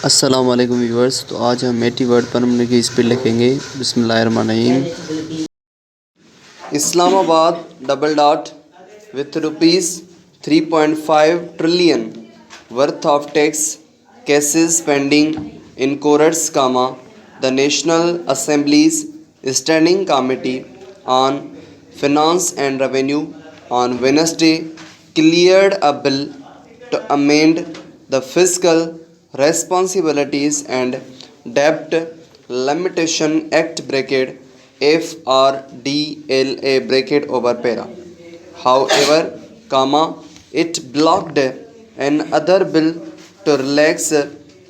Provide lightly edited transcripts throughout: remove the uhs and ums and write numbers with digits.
अस्सलाम वालेकुम व्यूअर्स। तो आज हम मेटी वर्ड पर हमने की स्पेल लिखेंगे। बिस्मिल्लाहिर्रहमानिर्रहीम। Islamabad double dot with rupees 3.5 trillion worth of tax cases pending in courts, the National Assembly's Standing Committee on Finance and Revenue on Wednesday cleared a bill to amend the Fiscal Responsibilities and Debt Limitation Act FRDLA over para. However, it blocked another bill to relax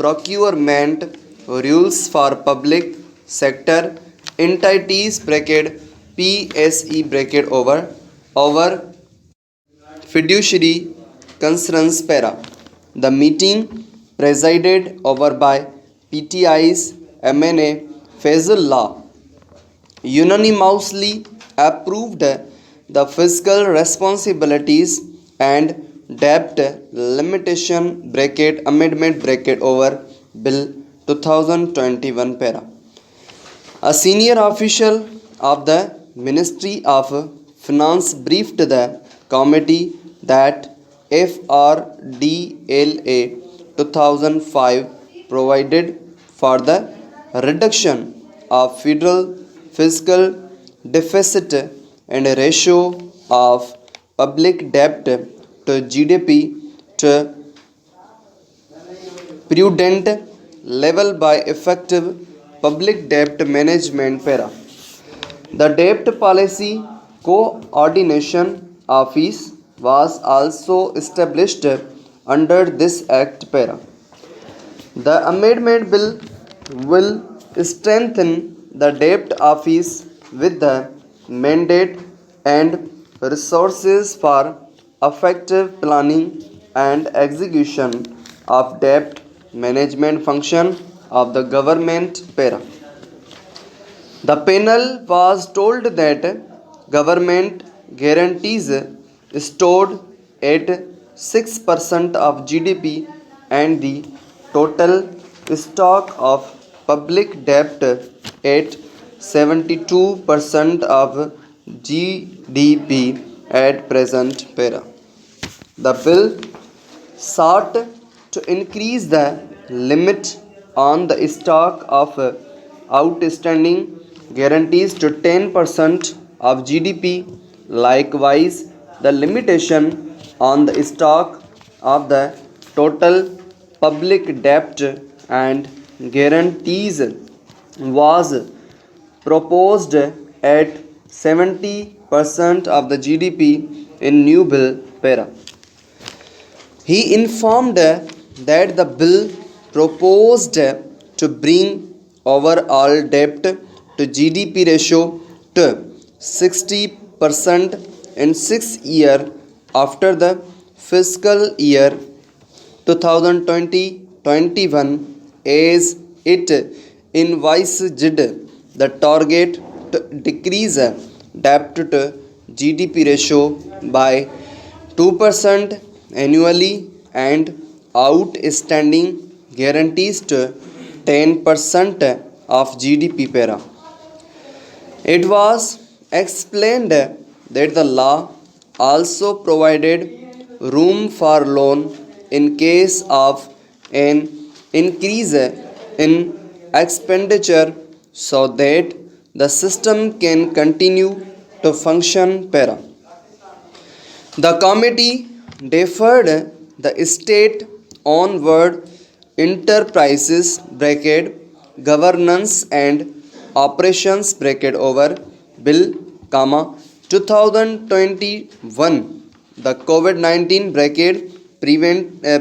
procurement rules for public sector entities PSE over fiduciary concerns para. The meeting presided over by PTI's MNA Fazullah unanimously approved the Fiscal Responsibilities and Debt Limitation Amendment over Bill 2021 para. A senior official of the Ministry of Finance briefed the committee that FRDLA 2005 provided for the reduction of federal fiscal deficit and ratio of public debt to GDP to prudent level by effective public debt management para. The Debt Policy Coordination Office was also established under this act para. The amendment bill will strengthen the debt office with the mandate and resources for effective planning and execution of debt management function of the government para. The panel was told that government guarantees stored at 6% of GDP and the total stock of public debt at 72% of GDP at present para. The bill sought to increase the limit on the stock of outstanding guarantees to 10% of GDP. Likewise, the limitation on the stock of the total public debt and guarantees was proposed at 70% of the GDP in new bill para. He informed that the bill proposed to bring overall debt to GDP ratio to 60% in 6 years after the fiscal year 2020-21 as it envisaged the target to decrease debt to GDP ratio by 2% annually and outstanding guarantees to 10% of GDP para. It was explained that the law also provided room for loan in case of an increase in expenditure so that the system can continue to function para. The committee deferred the state onward enterprises governance and operations over bill 2021, the COVID-19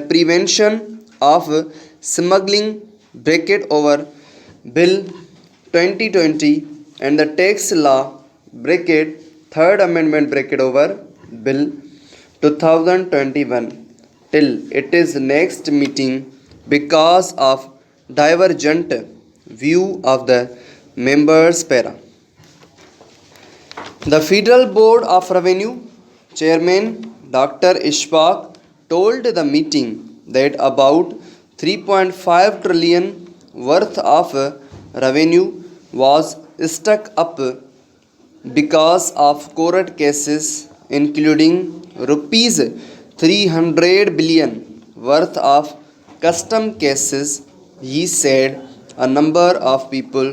prevention of smuggling over bill 2020 and the tax law third amendment over bill 2021 till it is next meeting because of divergent view of the members para. The Federal Board of Revenue Chairman Dr. Ishfaq told the meeting that about 3.5 trillion worth of revenue was stuck up because of court cases, including rupees 300 billion worth of custom cases. He said a number of people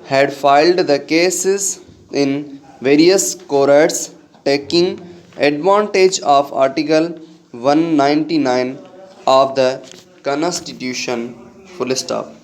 had filed the cases in various courts, taking advantage of Article 199 of the Constitution. Full stop.